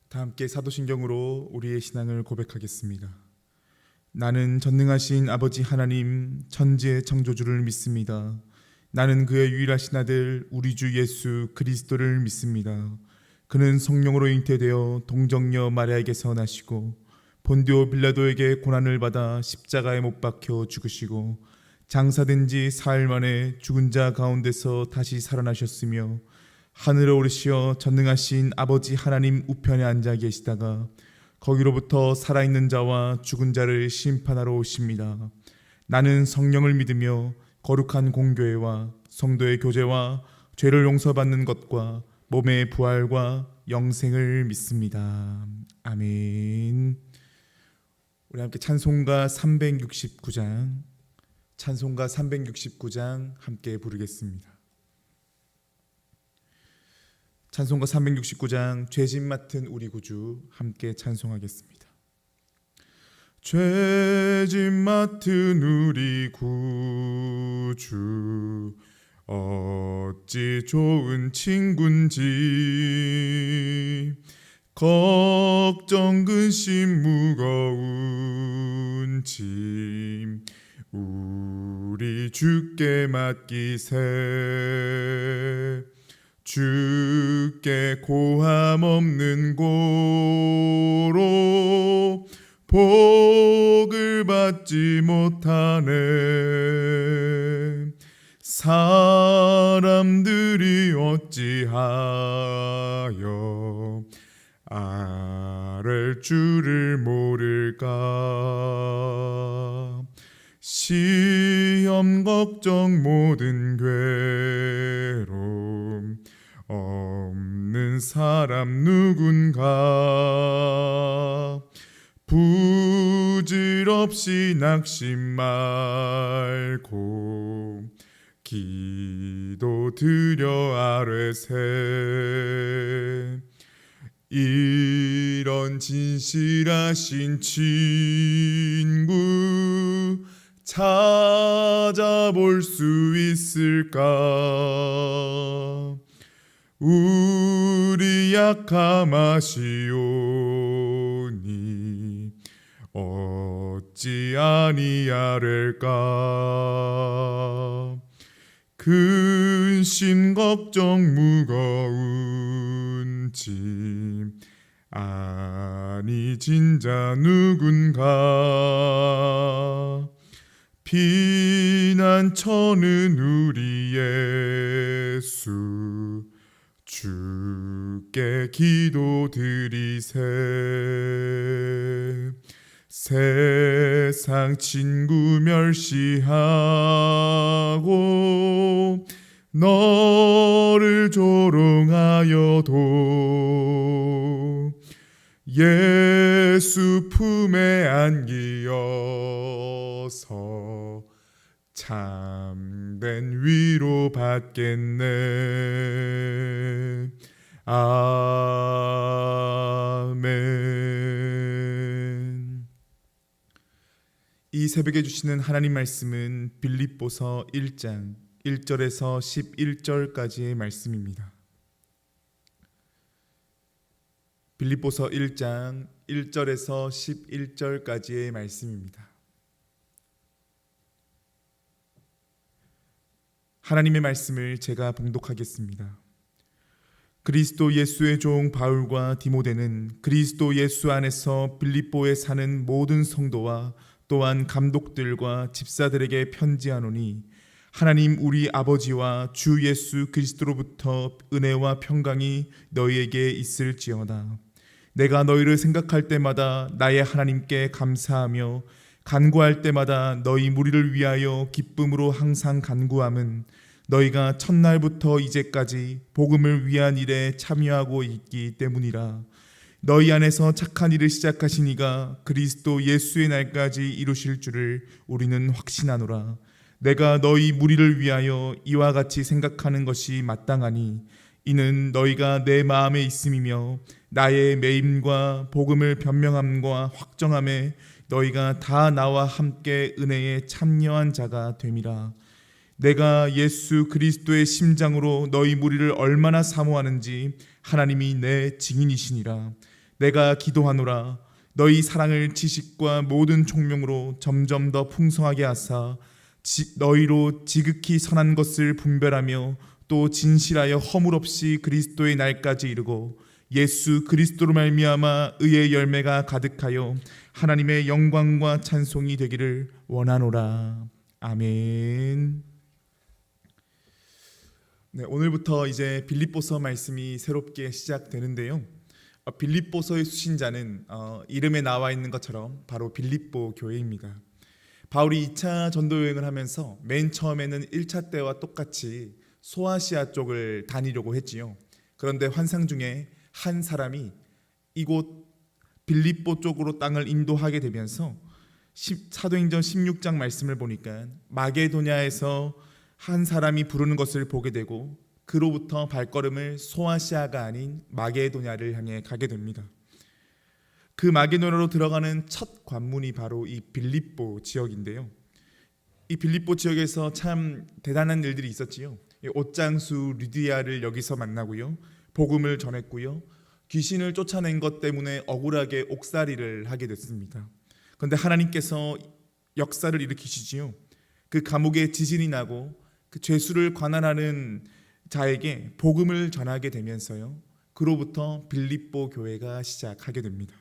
다 함께 사도신경으로 우리의 신앙을 고백하겠습니다. 나는 전능하신 아버지 하나님 천지의 창조주를 믿습니다. 나는 그의 유일하신 아들 우리 주 예수 그리스도를 믿습니다. 그는 성령으로 잉태되어 동정녀 마리아에게서 나시고 본디오 빌라도에게 고난을 받아 십자가에 못 박혀 죽으시고 장사된 지 사흘 만에 죽은 자 가운데서 다시 살아나셨으며 하늘에 오르시어 전능하신 아버지 하나님 우편에 앉아 계시다가 거기로부터 살아있는 자와 죽은 자를 심판하러 오십니다. 나는 성령을 믿으며 거룩한 공교회와 성도의 교제와 죄를 용서받는 것과 몸의 부활과 영생을 믿습니다. 아멘. 우리 함께 찬송가 369장 함께 부르겠습니다. 찬송가 369장 죄짐 맡은 우리 구주 함께 찬송하겠습니다. 죄짐 맡은 우리 구주 어찌 좋은 친군지 걱정 근심 무거운 짐 우리 주께 맡기세. 주께 고함 없는 고로 복을 받지 못하네. 사람들이 어찌하여 아랠 줄을 모를까. 시험 걱정 모든 괴로움 없는 사람 누군가. 부질없이 낙심 말고 기도 드려 아뢰세. 이런 진실하신 친구 찾아볼 수 있을까. 우리 약함 아시오니 어찌 아니하릴까. 근심 걱정 무거운 짐 아니 진자 누군가. 피난처는 우리 예수 주께 기도드리세. 세상 친구 멸시하고 너를 조롱하여도 예수 품에 안기어서 참된 위로 받겠네. 아멘. 이 새벽에 주시는 하나님 말씀은 빌립보서 1장 1절에서 11절까지의 말씀입니다. 빌립보서 1장 1절에서 11절까지의 말씀입니다. 하나님의 말씀을 제가 봉독하겠습니다. 그리스도 예수의 종 바울과 디모데는 그리스도 예수 안에서 빌립보에 사는 모든 성도와 또한 감독들과 집사들에게 편지하노니 하나님 우리 아버지와 주 예수 그리스도로부터 은혜와 평강이 너희에게 있을지어다. 내가 너희를 생각할 때마다 나의 하나님께 감사하며 간구할 때마다 너희 무리를 위하여 기쁨으로 항상 간구함은 너희가 첫날부터 이제까지 복음을 위한 일에 참여하고 있기 때문이라. 너희 안에서 착한 일을 시작하신 이가 그리스도 예수의 날까지 이루실 줄을 우리는 확신하노라. 내가 너희 무리를 위하여 이와 같이 생각하는 것이 마땅하니 이는 너희가 내 마음에 있음이며 나의 매임과 복음을 변명함과 확정함에 너희가 다 나와 함께 은혜에 참여한 자가 됨이라. 내가 예수 그리스도의 심장으로 너희 무리를 얼마나 사모하는지 하나님이 내 증인이시니라. 내가 기도하노라. 너희 사랑을 지식과 모든 총명으로 점점 더 풍성하게 하사 너희로 지극히 선한 것을 분별하며 또 진실하여 허물 없이 그리스도의 날까지 이르고 예수 그리스도로 말미암아 의의 열매가 가득하여 하나님의 영광과 찬송이 되기를 원하노라. 아멘. 네, 오늘부터 이제 빌립보서 말씀이 새롭게 시작되는데요. 빌립보서의 수신자는 이름에 나와 있는 것처럼 바로 빌립보 교회입니다. 바울이 2차 전도 여행을 하면서 맨 처음에는 1차 때와 똑같이 소아시아 쪽을 다니려고 했지요. 그런데 환상 중에 한 사람이 이곳 빌립보 쪽으로 땅을 인도하게 되면서 사도행전 16장 말씀을 보니까 마게도냐에서 한 사람이 부르는 것을 보게 되고 그로부터 발걸음을 소아시아가 아닌 마게도냐를 향해 가게 됩니다. 그 마게도냐로 들어가는 첫 관문이 바로 이 빌립보 지역인데요. 이 빌립보 지역에서 참 대단한 일들이 있었지요. 옷장수 리디아를 여기서 만나고요. 복음을 전했고요. 귀신을 쫓아낸 것 때문에 억울하게 옥살이를 하게 됐습니다. 그런데 하나님께서 역사를 일으키시지요. 그 감옥에 지진이 나고 그 죄수를 관할하는 자에게 복음을 전하게 되면서요. 그로부터 빌립보 교회가 시작하게 됩니다.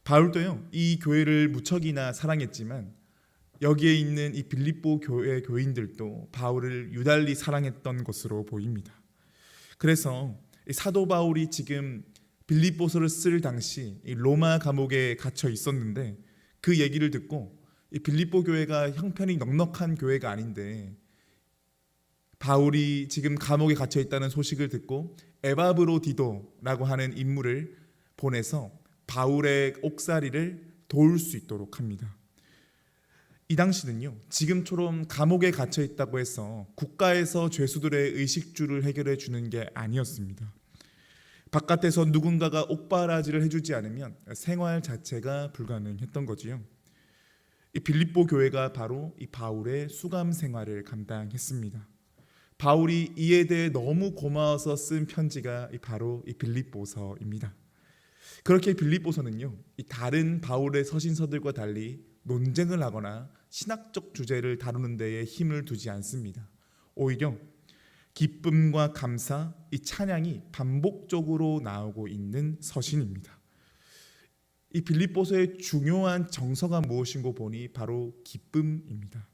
바울도요. 이 교회를 무척이나 사랑했지만 여기에 있는 이 빌립보 교회 교인들도 바울을 유달리 사랑했던 것으로 보입니다. 그래서 사도 바울이 지금 빌립보서를 쓸 당시 로마 감옥에 갇혀 있었는데 그 얘기를 듣고 이 빌립보 교회가 형편이 넉넉한 교회가 아닌데 바울이 지금 감옥에 갇혀 있다는 소식을 듣고 에바브로디도라고 하는 인물을 보내서 바울의 옥살이를 도울 수 있도록 합니다. 이 당시는요, 지금처럼 감옥에 갇혀 있다고 해서 국가에서 죄수들의 의식주를 해결해 주는 게 아니었습니다. 바깥에서 누군가가 옥바라지를 해주지 않으면 생활 자체가 불가능했던 거지요. 이 빌립보 교회가 바로 이 바울의 수감 생활을 감당했습니다. 바울이 이에 대해 너무 고마워서 쓴 편지가 바로 이 빌립보서입니다. 그렇게 빌립보서는요, 이 다른 바울의 서신서들과 달리 논쟁을 하거나 신학적 주제를 다루는 데에 힘을 두지 않습니다. 오히려 기쁨과 감사, 이 찬양이 반복적으로 나오고 있는 서신입니다. 이 빌립보서의 중요한 정서가 무엇인고 보니 바로 기쁨입니다.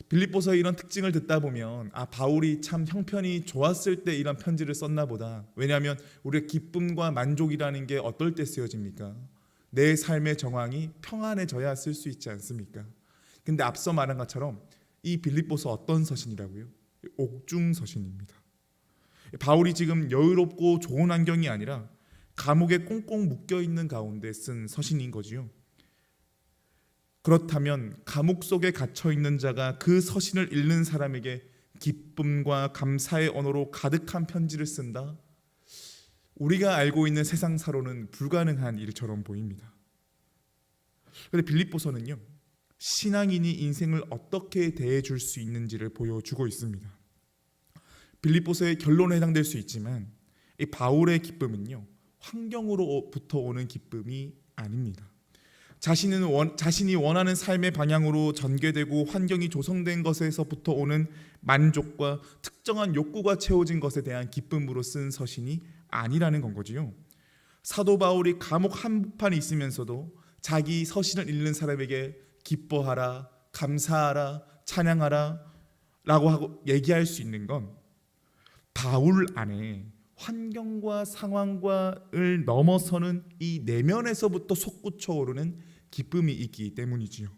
빌립보서의 이런 특징을 듣다 보면 바울이 참 형편이 좋았을 때 이런 편지를 썼나 보다. 왜냐하면 우리의 기쁨과 만족이라는 게 어떨 때 쓰여집니까? 내 삶의 정황이 평안해져야 쓸 수 있지 않습니까? 근데 앞서 말한 것처럼 이 빌립보서 어떤 서신이라고요? 옥중 서신입니다. 바울이 지금 여유롭고 좋은 환경이 아니라 감옥에 꽁꽁 묶여있는 가운데 쓴 서신인 거지요. 그렇다면 감옥 속에 갇혀있는 자가 그 서신을 읽는 사람에게 기쁨과 감사의 언어로 가득한 편지를 쓴다? 우리가 알고 있는 세상사로는 불가능한 일처럼 보입니다. 그런데 빌립보서는요, 신앙인이 인생을 어떻게 대해줄 수 있는지를 보여주고 있습니다. 빌립보서의 결론에 해당될 수 있지만 이 바울의 기쁨은요, 환경으로부터 오는 기쁨이 아닙니다. 자신이 원하는 삶의 방향으로 전개되고 환경이 조성된 것에서부터 오는 만족과 특정한 욕구가 채워진 것에 대한 기쁨으로 쓴 서신이 아니라는 건 거지요. 사도 바울이 감옥 한복판에 있으면서도 자기 서신을 읽는 사람에게 기뻐하라, 감사하라, 찬양하라 라고 하고 얘기할 수 있는 건 바울 안에 환경과 상황과를 넘어서는 이 내면에서부터 솟구쳐 오르는 기쁨이 있기 때문이지요.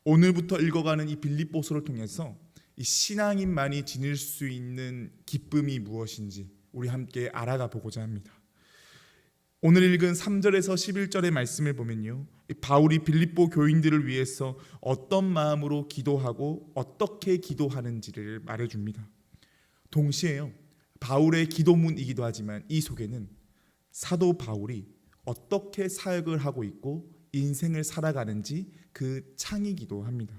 오늘부터 읽어가는 이 빌립보서를 통해서 이 신앙인만이 지닐 수 있는 기쁨이 무엇인지 우리 함께 알아가 보고자 합니다. 오늘 읽은 3절에서 11절의 말씀을 보면요, 바울이 빌립보 교인들을 위해서 어떤 마음으로 기도하고 어떻게 기도하는지를 말해줍니다. 동시에요, 바울의 기도문이기도 하지만 이 속에는 사도 바울이 어떻게 사역을 하고 있고 인생을 살아가는지 그 창이기도 합니다.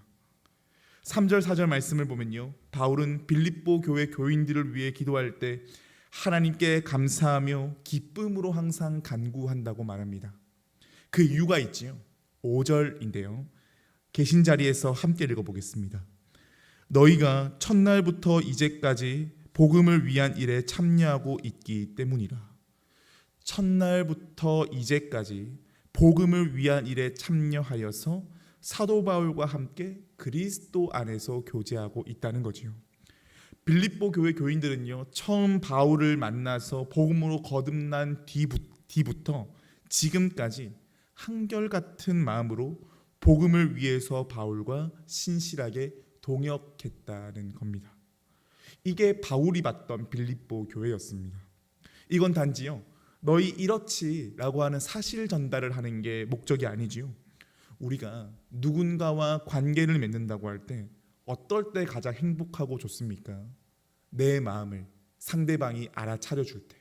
3절 4절 말씀을 보면요, 바울은 빌립보 교회 교인들을 위해 기도할 때 하나님께 감사하며 기쁨으로 항상 간구한다고 말합니다. 그 이유가 있지요. 5절인데요. 계신 자리에서 함께 읽어보겠습니다. 너희가 첫날부터 이제까지 복음을 위한 일에 참여하고 있기 때문이라. 첫날부터 이제까지 복음을 위한 일에 참여하여서 사도 바울과 함께 그리스도 안에서 교제하고 있다는 거지요. 빌립보 교회 교인들은요, 처음 바울을 만나서 복음으로 거듭난 뒤부터 지금까지 한결같은 마음으로 복음을 위해서 바울과 신실하게 동역했다는 겁니다. 이게 바울이 봤던 빌립보 교회였습니다. 이건 단지요, 너희 이렇지라고 하는 사실 전달을 하는 게 목적이 아니지요. 우리가 누군가와 관계를 맺는다고 할 때 어떨 때 가장 행복하고 좋습니까? 내 마음을 상대방이 알아차려 줄 때.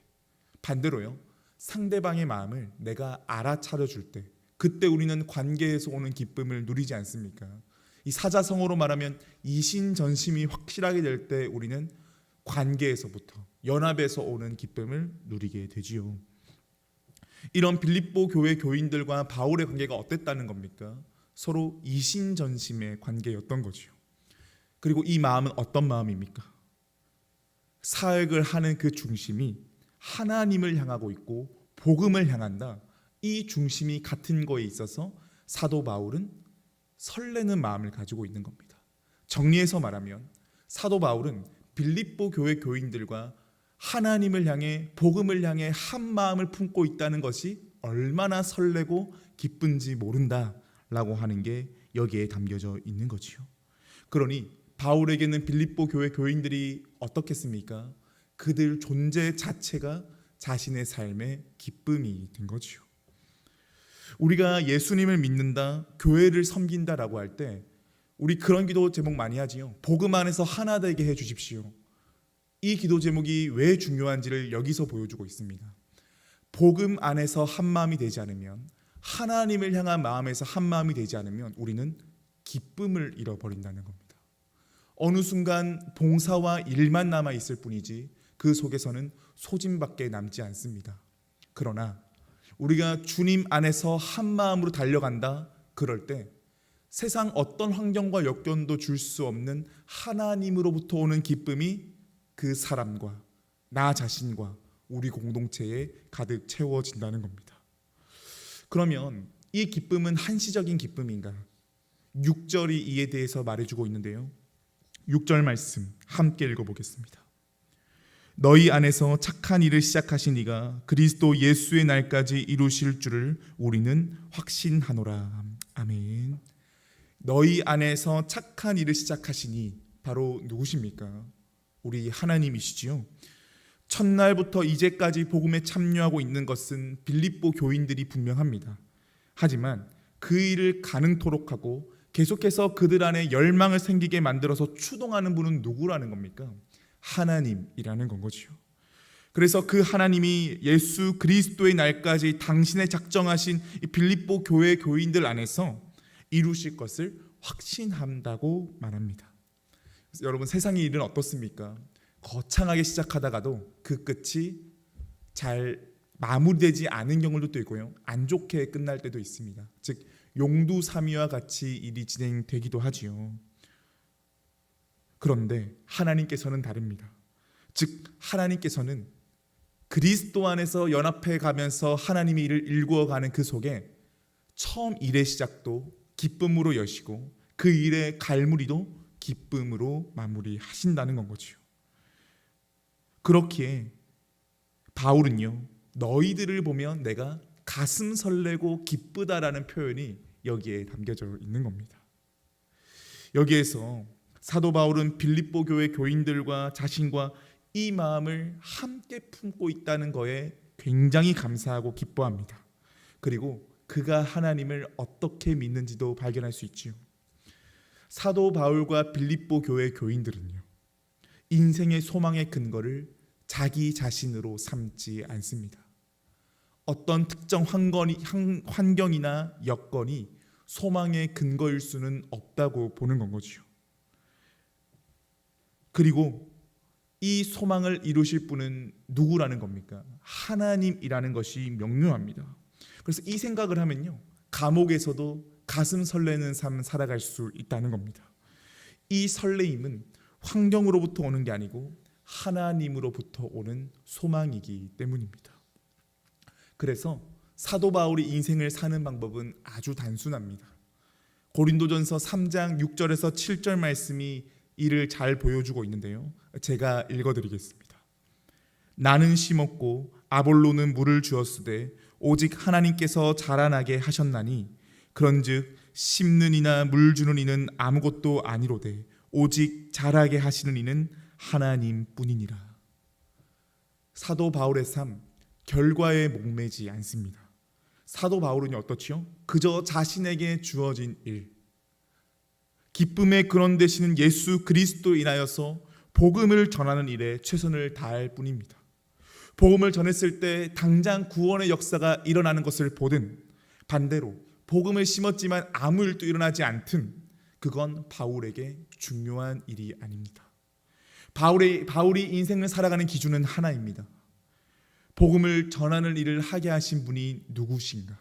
반대로요, 상대방의 마음을 내가 알아차려 줄 때, 그때 우리는 관계에서 오는 기쁨을 누리지 않습니까? 이 사자성어로 말하면 이신전심이 확실하게 될 때 우리는 관계에서부터, 연합에서 오는 기쁨을 누리게 되지요. 이런 빌립보 교회 교인들과 바울의 관계가 어땠다는 겁니까? 서로 이신전심의 관계였던 거지요. 그리고 이 마음은 어떤 마음입니까? 사역을 하는 그 중심이 하나님을 향하고 있고 복음을 향한다. 이 중심이 같은 거에 있어서 사도 바울은 설레는 마음을 가지고 있는 겁니다. 정리해서 말하면 사도 바울은 빌립보 교회 교인들과 하나님을 향해 복음을 향해 한 마음을 품고 있다는 것이 얼마나 설레고 기쁜지 모른다라고 하는 게 여기에 담겨져 있는 거지요. 그러니 바울에게는 빌립보 교회 교인들이 어떻겠습니까? 그들 존재 자체가 자신의 삶의 기쁨이 된 거지요. 우리가 예수님을 믿는다, 교회를 섬긴다라고 할 때 우리 그런 기도 제목 많이 하지요. 복음 안에서 하나 되게 해 주십시오. 이 기도 제목이 왜 중요한지를 여기서 보여주고 있습니다. 복음 안에서 한 마음이 되지 않으면, 하나님을 향한 마음에서 한 마음이 되지 않으면 우리는 기쁨을 잃어버린다는 겁니다. 어느 순간 봉사와 일만 남아 있을 뿐이지 그 속에서는 소진밖에 남지 않습니다. 그러나 우리가 주님 안에서 한 마음으로 달려간다, 그럴 때 세상 어떤 환경과 역경도 줄 수 없는 하나님으로부터 오는 기쁨이 그 사람과 나 자신과 우리 공동체에 가득 채워진다는 겁니다. 그러면 이 기쁨은 한시적인 기쁨인가? 6절이 이에 대해서 말해주고 있는데요. 6절 말씀 함께 읽어보겠습니다. 너희 안에서 착한 일을 시작하신 이가 그리스도 예수의 날까지 이루실 줄을 우리는 확신하노라. 아멘. 너희 안에서 착한 일을 시작하시니 바로 누구십니까? 우리 하나님이시지요. 첫날부터 이제까지 복음에 참여하고 있는 것은 빌립보 교인들이 분명합니다. 하지만 그 일을 가능토록 하고 계속해서 그들 안에 열망을 생기게 만들어서 추동하는 분은 누구라는 겁니까? 하나님이라는 건 거지요. 그래서 그 하나님이 예수 그리스도의 날까지 당신의 작정하신 이 빌립보 교회 교인들 안에서 이루실 것을 확신한다고 말합니다. 여러분, 세상의 일은 어떻습니까? 거창하게 시작하다가도 그 끝이 잘 마무리되지 않은 경우도 있고요, 안 좋게 끝날 때도 있습니다. 즉 용두사미와 같이 일이 진행되기도 하지요. 그런데 하나님께서는 다릅니다. 즉 하나님께서는 그리스도 안에서 연합해 가면서 하나님의 일을 일구어가는 그 속에 처음 일의 시작도 기쁨으로 여시고 그 일의 갈무리도 기쁨으로 마무리하신다는 건 거지요. 그렇기에 바울은요, 너희들을 보면 내가 가슴 설레고 기쁘다라는 표현이 여기에 담겨져 있는 겁니다. 여기에서 사도 바울은 빌립보 교회 교인들과 자신과 이 마음을 함께 품고 있다는 거에 굉장히 감사하고 기뻐합니다. 그리고 그가 하나님을 어떻게 믿는지도 발견할 수 있지요. 사도 바울과 빌립보 교회 교인들은요, 인생의 소망의 근거를 자기 자신으로 삼지 않습니다. 어떤 특정 환경이나 여건이 소망의 근거일 수는 없다고 보는 건 거지요. 그리고 이 소망을 이루실 분은 누구라는 겁니까? 하나님이라는 것이 명료합니다. 그래서 이 생각을 하면요, 감옥에서도 가슴 설레는 삶을 살아갈 수 있다는 겁니다. 이 설레임은 환경으로부터 오는 게 아니고 하나님으로부터 오는 소망이기 때문입니다. 그래서 사도 바울이 인생을 사는 방법은 아주 단순합니다. 고린도전서 3장 6절에서 7절 말씀이 이를 잘 보여주고 있는데요, 제가 읽어드리겠습니다. 나는 심었고 아볼로는 물을 주었으되 오직 하나님께서 자라나게 하셨나니 그런즉 심는 이나 물 주는 이는 아무것도 아니로되 오직 자라게 하시는 이는 하나님뿐이니라. 사도 바울의 삶, 결과에 목매지 않습니다. 사도 바울은 어떻지요? 그저 자신에게 주어진 일, 기쁨의 근원 되시는 예수 그리스도 인하여서 복음을 전하는 일에 최선을 다할 뿐입니다. 복음을 전했을 때 당장 구원의 역사가 일어나는 것을 보든, 반대로 복음을 심었지만 아무 일도 일어나지 않든, 그건 바울에게 중요한 일이 아닙니다. 바울이 인생을 살아가는 기준은 하나입니다. 복음을 전하는 일을 하게 하신 분이 누구신가?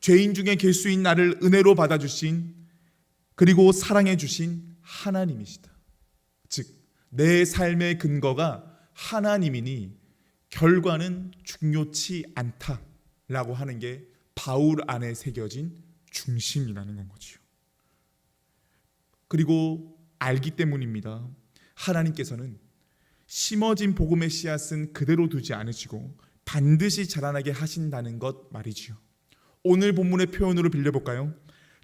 죄인 중에 결수인 나를 은혜로 받아주신, 그리고 사랑해 주신 하나님이시다. 즉, 내 삶의 근거가 하나님이니 결과는 중요치 않다라고 하는 게 바울 안에 새겨진 중심이라는 건 거지요. 그리고 알기 때문입니다. 하나님께서는 심어진 복음의 씨앗은 그대로 두지 않으시고 반드시 자라나게 하신다는 것 말이지요. 오늘 본문의 표현으로 빌려볼까요?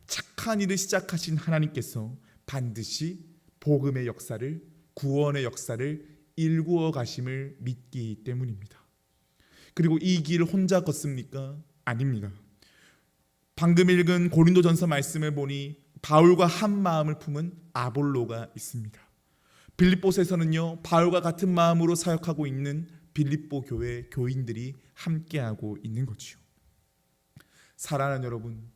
착한 일을 시작하신 하나님께서 반드시 복음의 역사를, 구원의 역사를 일구어 가심을 믿기 때문입니다. 그리고 이 길 혼자 걷습니까? 아닙니다. 방금 읽은 고린도전서 말씀을 보니 바울과 한 마음을 품은 아볼로가 있습니다. 빌립보에서는요, 바울과 같은 마음으로 사역하고 있는 빌립보 교회 교인들이 함께하고 있는 거지요. 사랑하는 여러분,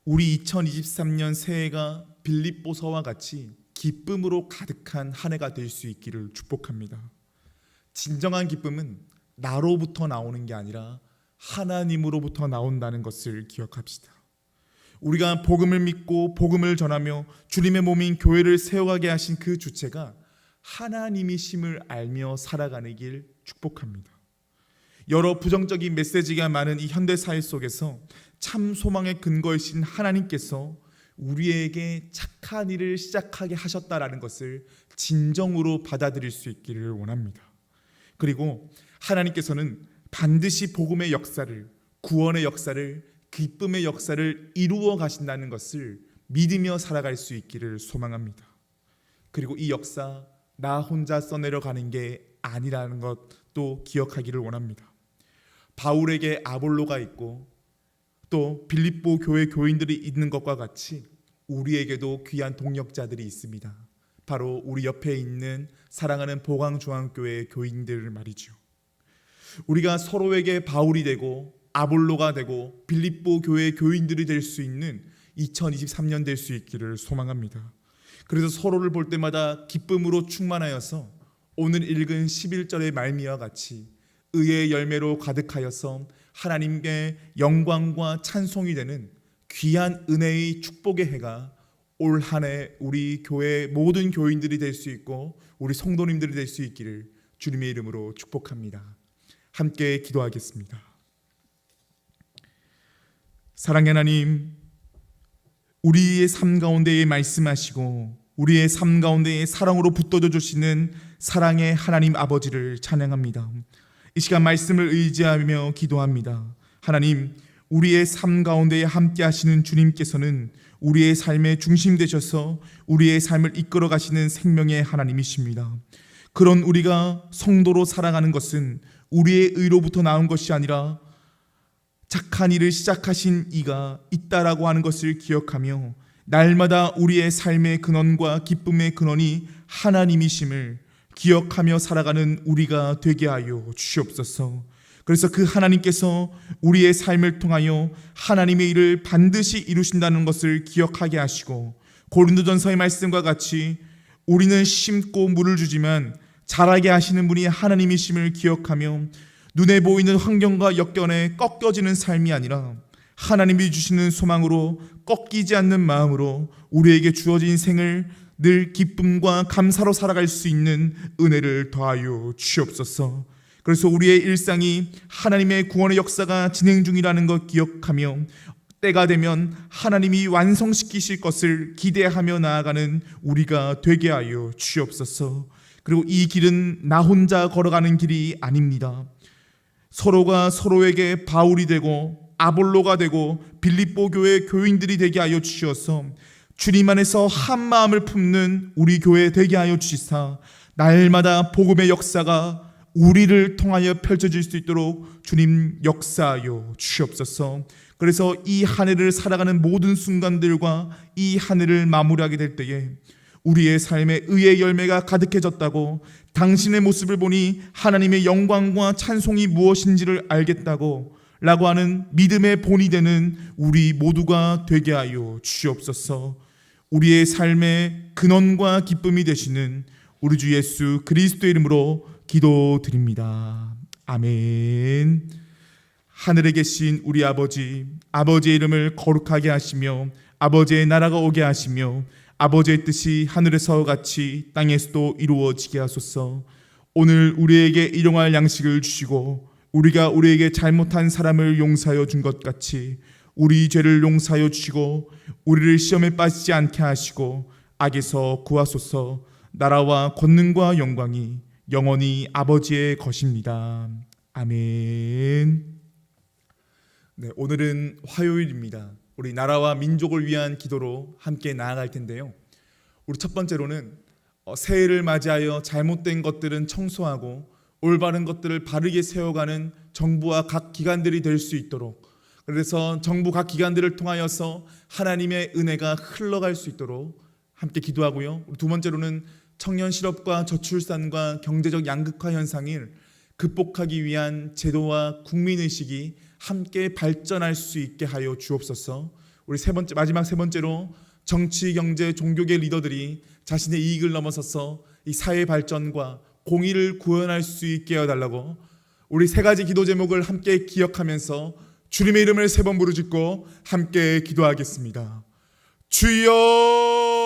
우리 2023년 새해가 빌립보서와 같이 기쁨으로 가득한 한 해가 될 수 있기를 축복합니다. 진정한 기쁨은 나로부터 나오는 게 아니라 하나님으로부터 나온다는 것을 기억합시다. 우리가 복음을 믿고 복음을 전하며 주님의 몸인 교회를 세워가게 하신 그 주체가 하나님이심을 알며 살아가는 길 축복합니다. 여러 부정적인 메시지가 많은 이 현대 사회 속에서 참 소망의 근거이신 하나님께서 우리에게 착한 일을 시작하게 하셨다라는 것을 진정으로 받아들일 수 있기를 원합니다. 그리고 하나님께서는 반드시 복음의 역사를, 구원의 역사를, 기쁨의 역사를 이루어 가신다는 것을 믿으며 살아갈 수 있기를 소망합니다. 그리고 이 역사 나 혼자 써내려가는 게 아니라는 것도 기억하기를 원합니다. 바울에게 아볼로가 있고 또 빌립보 교회 교인들이 있는 것과 같이 우리에게도 귀한 동역자들이 있습니다. 바로 우리 옆에 있는 사랑하는 보광중앙교회 교인들 말이죠. 우리가 서로에게 바울이 되고 아볼로가 되고 빌립보 교회 교인들이 될 수 있는 2023년 될 수 있기를 소망합니다. 그래서 서로를 볼 때마다 기쁨으로 충만하여서 오늘 읽은 11절의 말미와 같이 의의 열매로 가득하여서 하나님께 영광과 찬송이 되는 귀한 은혜의 축복의 해가 올 한 해 우리 교회 모든 교인들이 될 수 있고 우리 성도님들이 될 수 있기를 주님의 이름으로 축복합니다. 함께 기도하겠습니다. 사랑의 하나님, 우리의 삶 가운데에 말씀하시고 우리의 삶 가운데에 사랑으로 붙들어 주시는 사랑의 하나님 아버지를 찬양합니다. 이 시간 말씀을 의지하며 기도합니다. 하나님, 우리의 삶 가운데에 함께 하시는 주님께서는 우리의 삶의 중심 되셔서 우리의 삶을 이끌어 가시는 생명의 하나님이십니다. 그런 우리가 성도로 살아가는 것은 우리의 의로부터 나온 것이 아니라 착한 일을 시작하신 이가 있다라고 하는 것을 기억하며 날마다 우리의 삶의 근원과 기쁨의 근원이 하나님이심을 기억하며 살아가는 우리가 되게 하여 주시옵소서. 그래서 그 하나님께서 우리의 삶을 통하여 하나님의 일을 반드시 이루신다는 것을 기억하게 하시고 고린도전서의 말씀과 같이 우리는 심고 물을 주지만 자라게 하시는 분이 하나님이심을 기억하며 눈에 보이는 환경과 역경에 꺾여지는 삶이 아니라 하나님이 주시는 소망으로 꺾이지 않는 마음으로 우리에게 주어진 생을 늘 기쁨과 감사로 살아갈 수 있는 은혜를 더하여 주옵소서. 그래서 우리의 일상이 하나님의 구원의 역사가 진행 중이라는 것 기억하며 때가 되면 하나님이 완성시키실 것을 기대하며 나아가는 우리가 되게 하여 주옵소서. 그리고 이 길은 나 혼자 걸어가는 길이 아닙니다. 서로가 서로에게 바울이 되고 아볼로가 되고 빌립보 교회 교인들이 되게 하여 주셔서 주님 안에서 한 마음을 품는 우리 교회 되게 하여 주시사 날마다 복음의 역사가 우리를 통하여 펼쳐질 수 있도록 주님 역사하여 주시옵소서. 그래서 이 한 해를 살아가는 모든 순간들과 이 한 해를 마무리하게 될 때에 우리의 삶에 의의 열매가 가득해졌다고, 당신의 모습을 보니 하나님의 영광과 찬송이 무엇인지를 알겠다고 라고 하는 믿음의 본이 되는 우리 모두가 되게 하여 주시옵소서. 우리의 삶의 근원과 기쁨이 되시는 우리 주 예수 그리스도의 이름으로 기도드립니다. 아멘. 하늘에 계신 우리 아버지, 아버지의 이름을 거룩하게 하시며 아버지의 나라가 오게 하시며 아버지의 뜻이 하늘에서 같이 땅에서도 이루어지게 하소서. 오늘 우리에게 일용할 양식을 주시고 우리가 우리에게 잘못한 사람을 용서하여 준 것 같이 우리 죄를 용서하여 주시고 우리를 시험에 빠지지 않게 하시고 악에서 구하소서. 나라와 권능과 영광이 영원히 아버지의 것입니다. 아멘. 네, 오늘은 화요일입니다. 우리 나라와 민족을 위한 기도로 함께 나아갈 텐데요. 우리 첫 번째로는 새해를 맞이하여 잘못된 것들은 청소하고 올바른 것들을 바르게 세워가는 정부와 각 기관들이 될 수 있도록, 그래서 정부 각 기관들을 통하여서 하나님의 은혜가 흘러갈 수 있도록 함께 기도하고요. 두 번째로는 청년 실업과 저출산과 경제적 양극화 현상을 극복하기 위한 제도와 국민의식이 함께 발전할 수 있게 하여 주옵소서. 우리 마지막 세 번째로 정치, 경제, 종교계 리더들이 자신의 이익을 넘어서서 이 사회 발전과 공의를 구현할 수 있게 해달라고, 우리 세 가지 기도 제목을 함께 기억하면서 주님의 이름을 세 번 부르짖고 함께 기도하겠습니다. 주여